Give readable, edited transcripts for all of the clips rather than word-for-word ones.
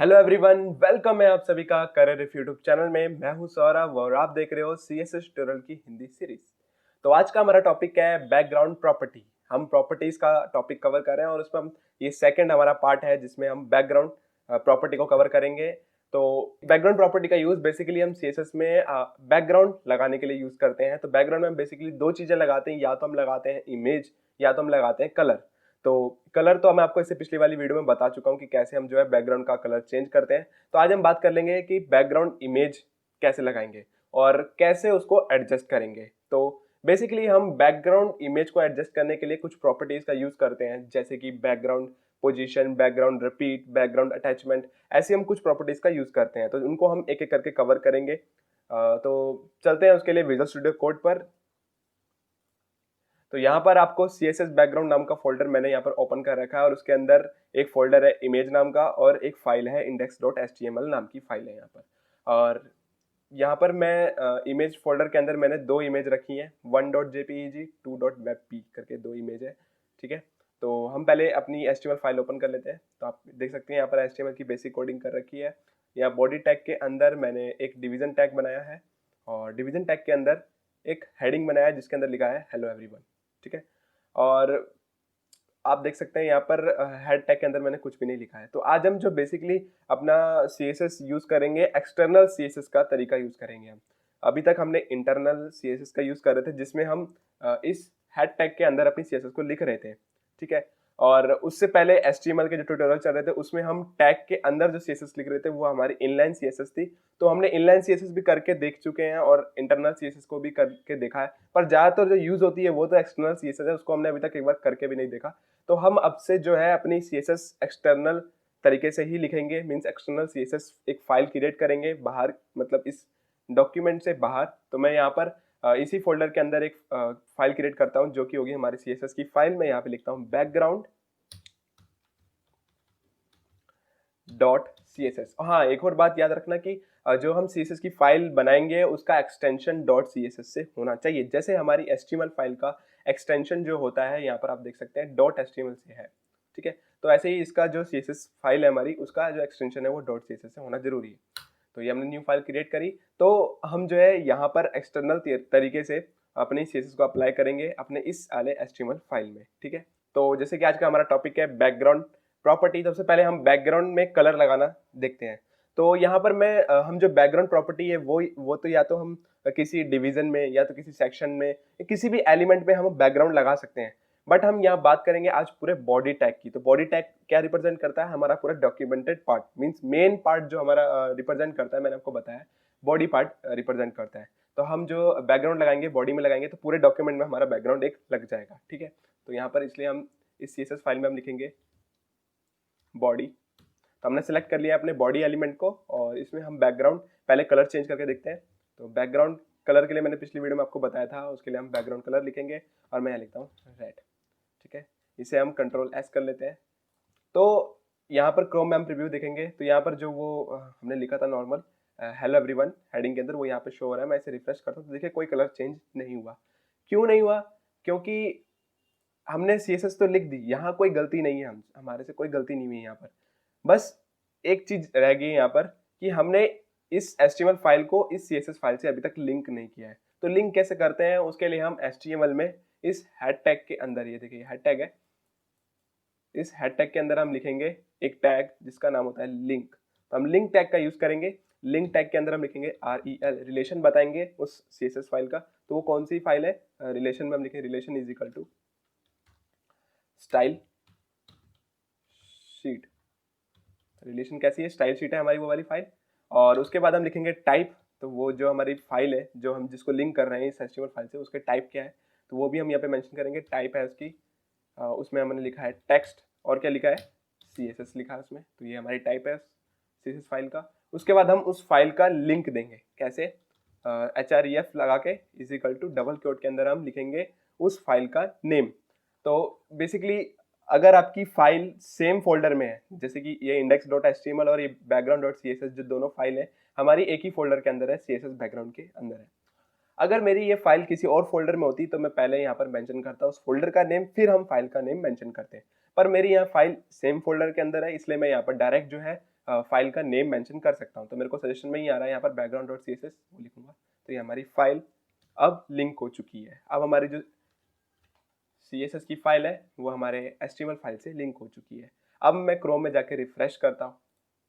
Hello everyone, welcome है आप सभी का करियर रिफ यूट्यूब चैनल में। मैं हूं सौरभ और आप देख रहे हो सीएसएस ट्यूटोरियल की हिंदी सीरीज। तो आज का हमारा टॉपिक क्या है? Background property. हम प्रॉपर्टीज का टॉपिक कवर कर रहे हैं और उसमें हम ये सेकंड हमारा पार्ट है जिसमें हम बैकग्राउंड प्रॉपर्टी को कवर करेंगे। तो बैकग्राउंड प्रॉपर्टी का यूज बेसिकली हम सीएसएस में बैकग्राउंड लगाने के लिए यूज करते हैं। तो बैकग्राउंड में हम बेसिकली दो चीजें लगाते हैं, या तो हम लगाते हैं इमेज या तो हम लगाते हैं कलर। तो कलर तो मैं आपको इससे पिछली वाली वीडियो में बता चुका हूँ कि कैसे हम जो है बैकग्राउंड का कलर चेंज करते हैं। तो आज हम बात कर लेंगे कि बैकग्राउंड इमेज कैसे लगाएंगे और कैसे उसको एडजस्ट करेंगे। तो बेसिकली हम बैकग्राउंड इमेज को एडजस्ट करने के लिए कुछ प्रॉपर्टीज का यूज करते हैं, जैसे कि background position, background repeat, background attachment. ऐसी हम कुछ प्रॉपर्टीज का यूज करते हैं, तो उनको हम एक एक करके कवर करेंगे। तो चलते हैं उसके लिए विजुअल स्टूडियो कोड पर। तो यहाँ पर आपको CSS बैकग्राउंड नाम का फोल्डर मैंने यहाँ पर ओपन कर रखा है और उसके अंदर एक फोल्डर है इमेज नाम का और एक फाइल है index.html नाम की फाइल है यहाँ पर। और यहाँ पर मैं इमेज फोल्डर के अंदर मैंने दो इमेज रखी हैं, 1.jpeg 2.webp करके दो इमेज है। ठीक है, तो हम पहले अपनी HTML फाइल ओपन कर लेते हैं। तो आप देख सकते हैं यहाँ पर HTML की बेसिक कोडिंग कर रखी है। यहाँ बॉडी टैग के अंदर मैंने एक डिवीजन टैग बनाया है और डिवीजन टैग के अंदर एक हेडिंग बनाया है जिसके अंदर लिखा है हेलो एवरीवन। ठीक है, और आप देख सकते हैं यहाँ पर हेड टैग के अंदर मैंने कुछ भी नहीं लिखा है। तो आज हम जो बेसिकली अपना CSS यूज करेंगे, एक्सटर्नल CSS का तरीका यूज करेंगे हम। अभी तक हमने इंटरनल CSS का यूज कर रहे थे जिसमें हम इस हेड टैग के अंदर अपनी CSS को लिख रहे थे। ठीक है, और उससे पहले HTML के जो ट्यूटोरियल चल रहे थे उसमें हम टैग के अंदर जो CSS लिख रहे थे वो हमारी इनलाइन CSS थी। तो हमने इनलाइन CSS भी करके देख चुके हैं और इंटरनल CSS को भी करके देखा है, पर ज्यादातर जो यूज होती है वो तो एक्सटर्नल CSS है, उसको हमने अभी तक एक बार करके भी नहीं देखा। तो हम अब से जो है अपनी CSS एक्सटर्नल तरीके से ही लिखेंगे, मींस एक्सटर्नल CSS एक फाइल क्रिएट करेंगे बाहर, मतलब इस डॉक्यूमेंट से बाहर। तो मैं यहाँ पर इसी फोल्डर के अंदर एक फाइल क्रिएट करता हूँ जो कि होगी हमारी CSS की फाइल। मैं यहाँ पे लिखता हूँ बैकग्राउंड .css। हाँ, एक और बात याद रखना कि जो हम CSS की फाइल बनाएंगे उसका एक्सटेंशन .css से होना चाहिए। जैसे हमारी HTML फाइल का एक्सटेंशन जो होता है यहाँ पर आप देख सकते हैं .html से है। ठीक है, तो ऐसे ही इसका जो CSS फाइल है हमारी, उसका जो एक्सटेंशन है वो .css से होना जरूरी है। तो ये हमने न्यू फाइल क्रिएट करी। तो हम जो है यहाँ पर एक्सटर्नल तरीके से अपनी CSS को अप्लाई करेंगे अपने इस वाले HTML फाइल में। ठीक है, तो जैसे कि आज का हमारा टॉपिक है बैकग्राउंड प्रॉपर्टी। सबसे पहले हम बैकग्राउंड में कलर लगाना देखते हैं। तो यहाँ पर हम जो बैकग्राउंड प्रॉपर्टी है वो तो या तो हम किसी डिवीजन में या तो किसी सेक्शन में किसी भी एलिमेंट में हम बैकग्राउंड लगा सकते हैं। बट हम यहाँ बात करेंगे आज पूरे बॉडी टैग की। तो बॉडी टैग क्या रिप्रेजेंट करता है? हमारा पूरा documented part, means main part जो हमारा रिप्रेजेंट करता है, मैंने आपको बताया बॉडी पार्ट रिप्रेजेंट करता है। तो हम जो बैकग्राउंड लगाएंगे बॉडी में लगाएंगे तो पूरे डॉक्यूमेंट में हमारा बैकग्राउंड एक लग जाएगा। ठीक है, तो यहाँ पर इसलिए हम इस CSS फाइल में हम लिखेंगे बॉडी। तो हमने सेलेक्ट कर लिया अपने बॉडी एलिमेंट को और इसमें हम बैकग्राउंड पहले कलर चेंज करके देखते हैं। तो बैकग्राउंड कलर के लिए मैंने पिछली वीडियो में आपको बताया था, उसके लिए हम बैकग्राउंड कलर लिखेंगे और मैं यहाँ लिखता हूँ रेड। ठीक है, इसे हम Ctrl+S कर लेते हैं। तो यहाँ पर क्रोम में हम प्रीव्यू देखेंगे तो यहाँ पर जो वो हमने लिखा था नॉर्मल हेलो एवरीवन हेडिंग के अंदर, वो यहाँ पे शो हो रहा है। मैं इसे रिफ्रेश करता हूँ तो देखिए कोई कलर चेंज नहीं हुआ। क्यों नहीं हुआ? क्योंकि हमने CSS तो लिख दी, यहाँ कोई गलती नहीं है, हमारे से कोई गलती नहीं हुई है यहाँ पर। बस एक चीज रह गई यहाँ पर कि हमने इस HTML फाइल को इस CSS फाइल से अभी तक लिंक नहीं किया है। तो लिंक कैसे करते हैं? उसके लिए हम HTML में इस हेड टैग के अंदर, ये देखिए हेड टैग है, इस हेड टैग के अंदर हम लिखेंगे एक टैग जिसका नाम होता है लिंक। तो हम लिंक टैग का यूज करेंगे। लिंक टैग के अंदर हम लिखेंगे REL, रिलेशन बताएंगे उस CSS फाइल का। तो वो कौन सी फाइल है? रिलेशन में हम लिखेंगे relation is equal to style sheet. Relation कैसी है? स्टाइल शीट है हमारी वो वाली फाइल। और उसके बाद हम लिखेंगे टाइप। तो वो जो हमारी फाइल है जो हम जिसको लिंक कर रहे हैं इस HTML फाइल से, उसके टाइप क्या है तो वो भी हम यहाँ पे मेंशन करेंगे। टाइप है उसकी, उसमें हमने लिखा है टेक्स्ट और क्या लिखा है? CSS लिखा है उसमें। तो ये हमारी टाइप है CSS फाइल का। उसके बाद हम उस फाइल का लिंक देंगे कैसे? href लगा के is equal to double quote के अंदर हम लिखेंगे उस फाइल का नेम। तो बेसिकली अगर आपकी फाइल सेम फोल्डर में है, जैसे कि ये index.html और ये background.css जो दोनों फाइल है हमारी एक ही फोल्डर के अंदर है, CSS बैकग्राउंड के अंदर है। अगर मेरी ये फाइल किसी और फोल्डर में होती तो मैं पहले यहाँ पर मेंशन करता उस फोल्डर का नेम, फिर हम फाइल का नेम मेंशन करते हैं। पर मेरी यहाँ फाइल सेम फोल्डर के अंदर है, इसलिए मैं यहाँ पर डायरेक्ट जो है फाइल का नेम मेंशन कर सकता हूँ। तो मेरे को सजेशन में ही आ रहा है यहाँ पर background.css वो लिखूंगा, तो ये हमारी फाइल अब लिंक हो चुकी है। अब हमारी जो CSS की फाइल है वो हमारे HTML फाइल से लिंक हो चुकी है। अब मैं क्रोम में जाके रिफ्रेश करता हूँ,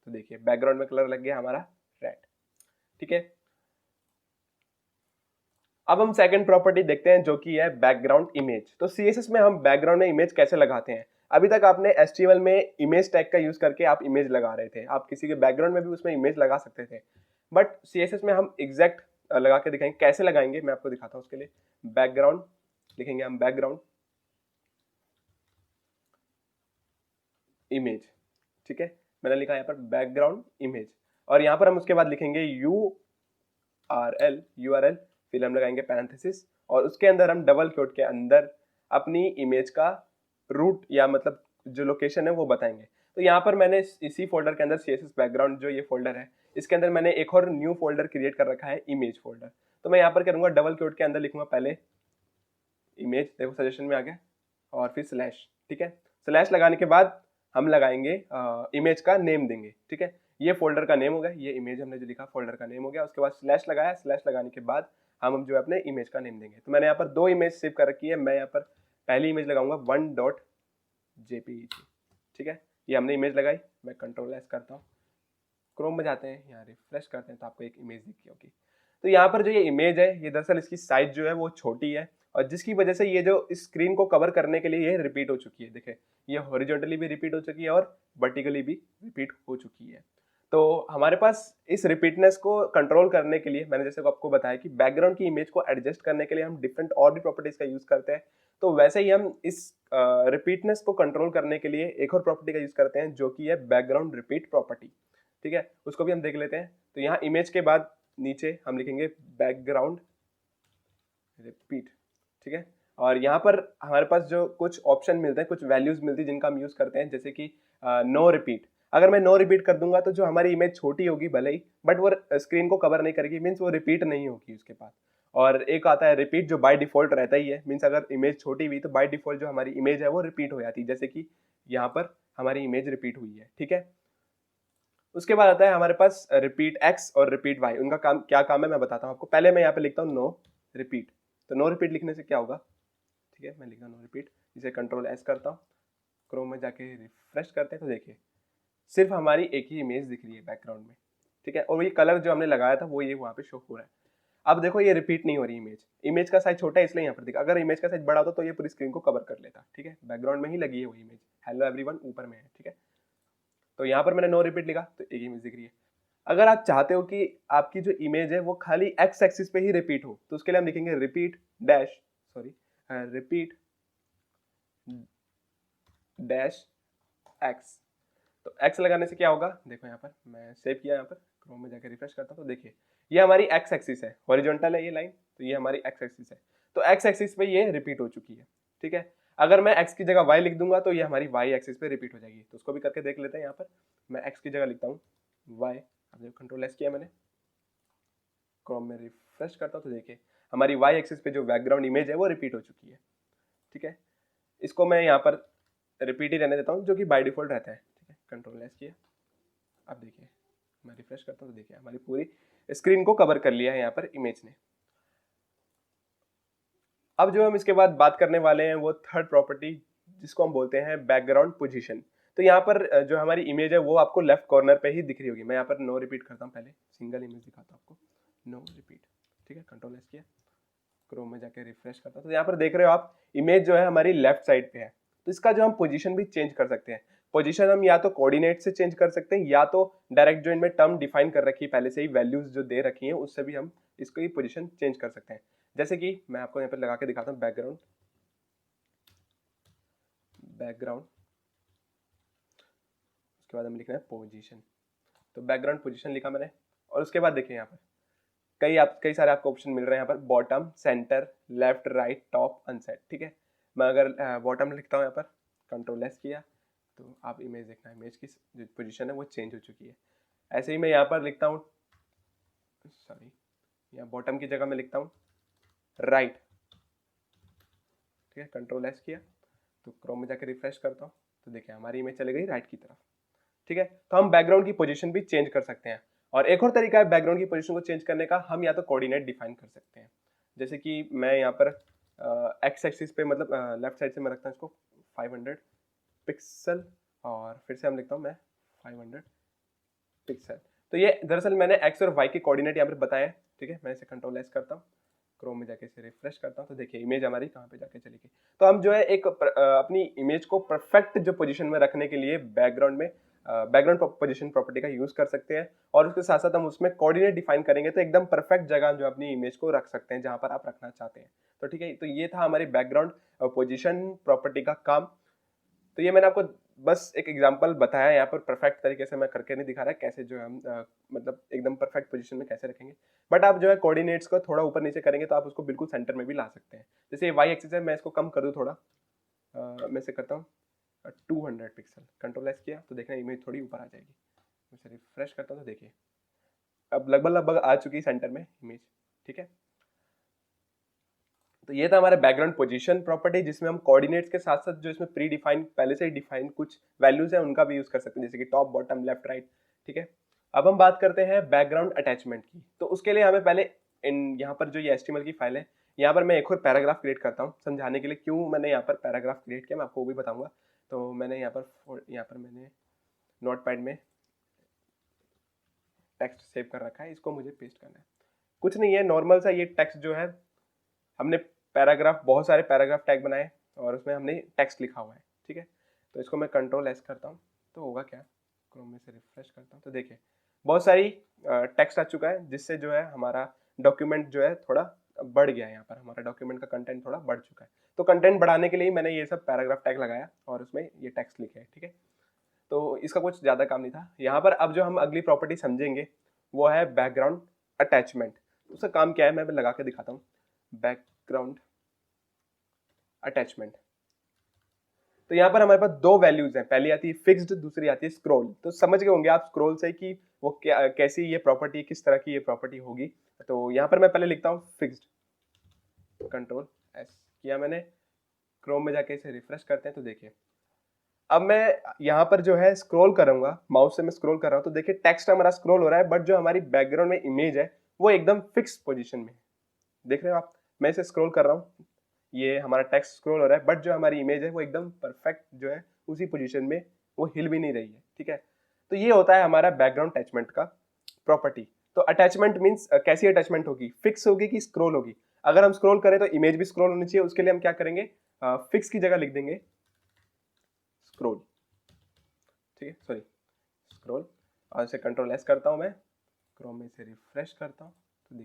तो देखिए बैकग्राउंड में कलर लग गया हमारा रेड। ठीक है, अब हम सेकंड प्रॉपर्टी देखते हैं जो कि है बैकग्राउंड इमेज। तो CSS में हम बैकग्राउंड में इमेज कैसे लगाते हैं। अभी तक आपने HTML में इमेज टैग का यूज करके आप इमेज लगा रहे थे, आप किसी के बैकग्राउंड में भी उसमें इमेज लगा सकते थे, बट CSS में हम एग्जैक्ट लगा के दिखाएंगे। कैसे लगाएंगे मैं आपको दिखाता हूँ। उसके लिए बैकग्राउंड लिखेंगे हम, बैकग्राउंड इमेज। ठीक है, मैंने लिखा यहाँ पर बैकग्राउंड इमेज, और यहाँ पर हम उसके बाद लिखेंगे URL, फिर हम लगाएंगे पैरेंथेसिस, और उसके अंदर हम डबल कोट के अंदर अपनी इमेज का रूट या मतलब जो लोकेशन है वो बताएंगे। तो यहाँ पर मैंने इसी फोल्डर के अंदर CSS बैकग्राउंड जो ये फोल्डर है, इसके अंदर मैंने एक और न्यू फोल्डर क्रिएट कर रखा है, इमेज फोल्डर। तो मैं यहाँ पर करूँगा डबल कोट के अंदर लिखूंगा पहले इमेज, देखो सजेशन में आ गया, और फिर स्लैश। ठीक है, स्लैश लगाने के बाद हम लगाएंगे इमेज का नेम देंगे। ठीक है, ये फोल्डर का नेम हो गया, ये इमेज हमने जो लिखा फोल्डर का नेम हो गया। उसके बाद स्लैश लगाया, स्लैश लगाने के बाद हम जो है अपने इमेज का नेम देंगे। तो मैंने यहाँ पर दो इमेज सेव कर रखी है। मैं यहाँ पर पहली इमेज लगाऊंगा 1.jpeg। ठीक है, ये हमने इमेज लगाई। मैं Ctrl+S करता हूँ, क्रोम में जाते हैं, यहाँ रिफ्रेश करते हैं तो आपको एक इमेज दिखी होगी। तो यहाँ पर जो ये इमेज है, ये दरअसल इसकी साइज जो है वो छोटी है, और जिसकी वजह से ये जो इस स्क्रीन को कवर करने के लिए ये रिपीट हो चुकी है। देखिए ये हॉरिजॉन्टली भी रिपीट हो चुकी है और वर्टिकली भी रिपीट हो चुकी है। तो हमारे पास इस रिपीटनेस को कंट्रोल करने के लिए मैंने जैसे आपको बताया कि बैकग्राउंड की इमेज को एडजस्ट करने के लिए हम डिफरेंट और भी प्रॉपर्टीज का यूज करते हैं। तो वैसे ही हम इस रिपीटनेस को कंट्रोल करने के लिए एक और प्रॉपर्टी का यूज करते हैं जो कि है बैकग्राउंड रिपीट प्रॉपर्टी। ठीक है, उसको भी हम देख लेते हैं। तो यहाँ इमेज के बाद नीचे हम लिखेंगे बैकग्राउंड रिपीट। ठीक है, और यहाँ पर हमारे पास जो कुछ ऑप्शन मिलते हैं, कुछ वैल्यूज मिलती है जिनका हम यूज करते हैं, जैसे कि नो रिपीट। अगर मैं नो रिपीट कर दूंगा तो जो हमारी इमेज छोटी होगी भले ही, बट वो स्क्रीन को कवर नहीं करेगी, मीन्स वो रिपीट नहीं होगी उसके पास। और एक आता है रिपीट जो बाय डिफॉल्ट रहता ही है, मीन्स अगर इमेज छोटी हुई तो बाय डिफॉल्ट जो हमारी इमेज है वो रिपीट हो जाती है, जैसे कि यहाँ पर हमारी इमेज रिपीट हुई है। ठीक है, उसके बाद आता है हमारे पास रिपीट एक्स और रिपीट वाई। उनका काम क्या काम है मैं बताता हूँ आपको। पहले मैं यहाँ पे लिखता हूँ नो रिपीट। तो नो रिपीट लिखने से क्या होगा, ठीक है, मैं लिखता हूँ नो रिपीट, इसे Ctrl+S करता हूँ, क्रोम में जाके रिफ्रेश करते हैं तो देखिए सिर्फ हमारी एक ही इमेज दिख रही है बैकग्राउंड में। ठीक है, और ये कलर जो हमने लगाया था वो ये वहाँ पे शो हो रहा है। अब देखो ये रिपीट नहीं हो रही इमेज, इमेज का साइज छोटा है इसलिए यहाँ पर दिखा। अगर इमेज का साइज बड़ा होता तो ये पूरी स्क्रीन को कवर कर लेता। ठीक है, बैकग्राउंड में ही लगी है वो इमेज, हेलो एवरीवन ऊपर में है। ठीक है, तो यहाँ पर मैंने नो रिपीट लिखा तो एक इमेज दिख रही है। अगर आप चाहते हो कि आपकी जो इमेज है वो खाली एक्स एक्सिस पे ही रिपीट हो, तो उसके लिए हम लिखेंगे रिपीट डैश एक्स। तो एक्स लगाने से क्या होगा, देखो यहाँ पर मैं सेव किया, यहाँ पर क्रोम में जाकर रिफ्रेश करता हूँ तो देखिए ये हमारी एक्स एक्सिस है, हॉरिजॉन्टल है ये लाइन, तो ये हमारी एक्स एक्सिस है। तो एक्स एक्सिस पे ये रिपीट हो चुकी है। ठीक है, अगर मैं एक्स की जगह वाई लिख दूंगा तो ये हमारी वाई एक्सिस पे रिपीट हो जाएगी। तो उसको भी करके देख लेते हैं। यहाँ पर मैं एक्स की जगह लिखता हूँ वाई, अब जो Ctrl+S किया मैंने, क्रोम में रिफ्रेश करता हूँ तो देखिए हमारी वाई एक्सिस पे जो बैकग्राउंड इमेज है वो रिपीट हो चुकी है। ठीक है, इसको मैं यहाँ पर रिपीट ही रहने देता हूँ जो कि बाय डिफॉल्ट रहता है। ठीक है, Ctrl+S किया, अब देखिए मैं रिफ्रेश करता हूँ तो देखिए हमारी पूरी स्क्रीन को कवर कर लिया है यहाँ पर इमेज ने। अब जो हम इसके बाद बात करने वाले हैं वो थर्ड प्रॉपर्टी जिसको हम बोलते हैं बैकग्राउंड पोजीशन। तो यहाँ पर जो हमारी इमेज है वो आपको लेफ्ट कॉर्नर पे ही दिख रही होगी। मैं यहाँ पर नो रिपीट करता हूँ, पहले सिंगल इमेज दिखाता हूँ आपको, नो रिपीट। ठीक है, Ctrl+S किया, क्रोम में जाके रिफ्रेश करता हूँ तो यहाँ पर देख रहे हो आप इमेज जो है हमारी लेफ्ट साइड पे है। तो इसका जो हम पोजीशन भी चेंज कर सकते हैं। पोजीशन हम या तो कोऑर्डिनेट से चेंज कर सकते हैं या तो डायरेक्ट जो इनमें टर्म डिफाइन कर रखी है पहले से ही, वैल्यूज जो दे रखी है उससे भी हम इसकी पोजीशन चेंज कर सकते हैं। जैसे कि मैं आपको यहाँ पर लगा के दिखाता हूँ बैकग्राउंड, उसके बाद हम लिखना है पोजीशन। तो बैकग्राउंड पोजीशन लिखा मैंने, और उसके बाद देखिए यहाँ पर कई सारे आपको ऑप्शन मिल रहे हैं यहाँ पर, bottom, centre, left, right, top, unset. ठीक है, मैं अगर बॉटम लिखता हूँ यहाँ पर, Ctrl+S किया, तो आप इमेज देखना, इमेज की जो पोजीशन है वो चेंज हो चुकी है। ऐसे ही मैं यहाँ पर लिखता हूँ, सॉरी, यहाँ बॉटम की जगह मैं लिखता हूँ राइट। ठीक है, Ctrl+S किया, तो क्रोम में जाकर रिफ्रेश करता हूँ तो देखिए हमारी इमेज चली गई राइट की तरफ। ठीक है। तो हम बैकग्राउंड की पोजीशन भी चेंज कर सकते हैं। और एक और तरीका है बैकग्राउंड की पोजीशन को चेंज करने का, हम या तो कोऑर्डिनेट डिफाइन कर सकते हैं। जैसे कि मैं यहाँ पर एक्स एक्सिस पे मतलब लेफ्ट साइड से मैं रखता हूँ इसको 500 पिक्सल और फिर से हम लिखता हूँ मैं 500 पिक्सल। तो ये दरअसल मैंने एक्स और वाई के कोऑर्डिनेट यहाँ पर बताए हैं, ठीक है। मैं इसे कंट्रोल एस करता हूँ, क्रोम में जाके इसे रिफ्रेश करता हूँ, तो देखिए इमेज हमारी कहाँ पे जाके चली गई। तो हम जो है एक अपनी इमेज को परफेक्ट जो पोजीशन में रखने के लिए बैकग्राउंड में बैकग्राउंड पोजीशन प्रॉपर्टी का यूज कर सकते हैं, और उसके साथ साथ हम उसमें कोऑर्डिनेट डिफाइन करेंगे तो एकदम परफेक्ट जगह जो अपनी इमेज को रख सकते हैं जहां पर आप रखना चाहते हैं। तो ठीक है, तो ये था हमारी बैकग्राउंड पोजीशन प्रॉपर्टी का काम। तो ये मैंने आपको बस एक एग्जांपल बताया, यहाँ पर परफेक्ट तरीके से मैं करके नहीं दिखा रहा कैसे जो है हम मतलब एकदम परफेक्ट पोजीशन में कैसे रखेंगे। बट आप जो है कोऑर्डिनेट्स को थोड़ा ऊपर नीचे करेंगे तो आप उसको बिल्कुल सेंटर में भी ला सकते हैं। जैसे ये वाई एक्सिस है, मैं इसको कम कर दूं थोड़ा, मैं इसे करता हूँ 200 पिक्सल, कंट्रोल एस किया तो देखना इमेज थोड़ी ऊपर आ जाएगी। मैं इसे रिफ्रेश करता हूँ तो देखिए अब लगभग आ चुकी है सेंटर में इमेज, ठीक है। तो ये था हमारा बैकग्राउंड पोजीशन प्रॉपर्टी, जिसमें हम कोऑर्डिनेट्स के साथ साथ जो इसमें प्री डिफाइंड पहले से ही डिफाइंड कुछ वैल्यूज है उनका भी यूज कर सकते हैं, जैसे कि टॉप बॉटम लेफ्ट राइट, ठीक है। अब हम बात करते हैं बैकग्राउंड अटैचमेंट की। तो उसके लिए हमें पहले यहाँ पर जो ये HTML की फाइल है, यहाँ पर मैं एक और पैराग्राफ क्रिएट करता हूँ समझाने के लिए क्यों मैंने यहाँ पर पैराग्राफ क्रिएट किया, मैं आपको वो भी बताऊंगा। तो मैंने यहाँ पर मैंने नोटपैड में टेक्स्ट सेव कर रखा है, इसको मुझे पेस्ट करना है। कुछ नहीं है, नॉर्मल सा ये टेक्स्ट जो है हमने पैराग्राफ, बहुत सारे पैराग्राफ टैग बनाए और उसमें हमने टेक्स्ट लिखा हुआ है, ठीक है। तो इसको मैं कंट्रोल एस करता हूँ तो होगा क्या, क्रोम में से रिफ्रेश करता हूँ तो देखिए बहुत सारी टेक्स्ट आ चुका है, जिससे जो है हमारा डॉक्यूमेंट जो है थोड़ा बढ़ गया है। यहाँ पर हमारा डॉक्यूमेंट का कंटेंट थोड़ा बढ़ चुका है। तो कंटेंट बढ़ाने के लिए मैंने ये सब पैराग्राफ टैग लगाया और उसमें ये टेक्स्ट लिखे है, ठीक है। तो इसका कुछ ज़्यादा काम नहीं था। यहाँ पर अब जो हम अगली प्रॉपर्टी समझेंगे वो है बैकग्राउंड अटैचमेंट। उसका काम क्या है मैं लगा के दिखाता हूँ। बैकग्राउंड अटैचमेंट, तो यहाँ पर हमारे पास दो वैल्यूज हैं, पहली आती है फिक्स्ड, दूसरी आती है स्क्रॉल। तो समझ गए होंगे आप स्क्रॉल से कि वो क्या कैसी ये प्रॉपर्टी, किस तरह की ये प्रॉपर्टी होगी। तो यहाँ पर मैं पहले लिखता हूँ फिक्स्ड, कंट्रोल एस किया मैंने, क्रोम में जाके इसे रिफ्रेश करते हैं तो देखिए अब मैं यहाँ पर जो है स्क्रॉल करूंगा, माउस से मैं स्क्रॉल कर रहा हूँ तो देखिए टेक्स्ट हमारा स्क्रॉल हो रहा है, बट जो हमारी बैकग्राउंड में इमेज है वो एकदम फिक्स पोजीशन में है। देख रहे हो आप, मैं इसे स्क्रॉल कर रहा हूँ, ये हमारा टेक्स्ट स्क्रॉल हो रहा है, बट जो हमारी इमेज है वो एकदम परफेक्ट जो है उसी पोजीशन में, वो हिल भी नहीं रही है, ठीक है। तो ये होता है हमारा बैकग्राउंड अटैचमेंट का प्रॉपर्टी। तो अटैचमेंट मीन्स कैसी अटैचमेंट होगी, फिक्स होगी कि स्क्रॉल होगी। अगर हम स्क्रॉल करें तो इमेज भी स्क्रॉल होनी चाहिए, उसके लिए हम क्या करेंगे, फिक्स की जगह लिख देंगे स्क्रॉल, ठीक है, सॉरी स्क्रॉल। और इसे कंट्रोल एस करता हूं मैं, क्रोम में से रिफ्रेश करता हूं तो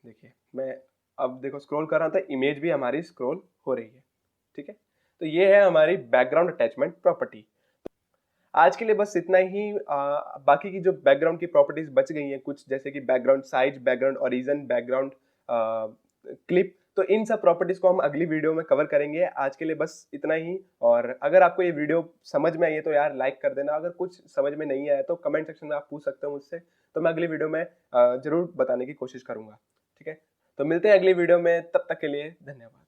देखिए मैं अब देखो स्क्रॉल कर रहा हूं तो इमेज भी हमारी स्क्रॉल हो रही है, ठीक है। तो ये है हमारी बैकग्राउंड अटैचमेंट प्रॉपर्टी। आज के लिए बस इतना ही। बाकी की जो बैकग्राउंड की प्रॉपर्टीज बच गई हैं कुछ, जैसे कि background size, background origin, background clip, तो इन सब प्रॉपर्टीज को हम अगली वीडियो में कवर करेंगे। आज के लिए बस इतना ही। और अगर आपको ये वीडियो समझ में आई है तो यार लाइक कर देना, अगर कुछ समझ में नहीं आया तो कमेंट सेक्शन में आप पूछ सकते हो मुझसे, तो मैं अगली वीडियो में जरूर बताने की कोशिश करूंगा, ठीक है। तो मिलते हैं अगली वीडियो में, तब तक के लिए धन्यवाद।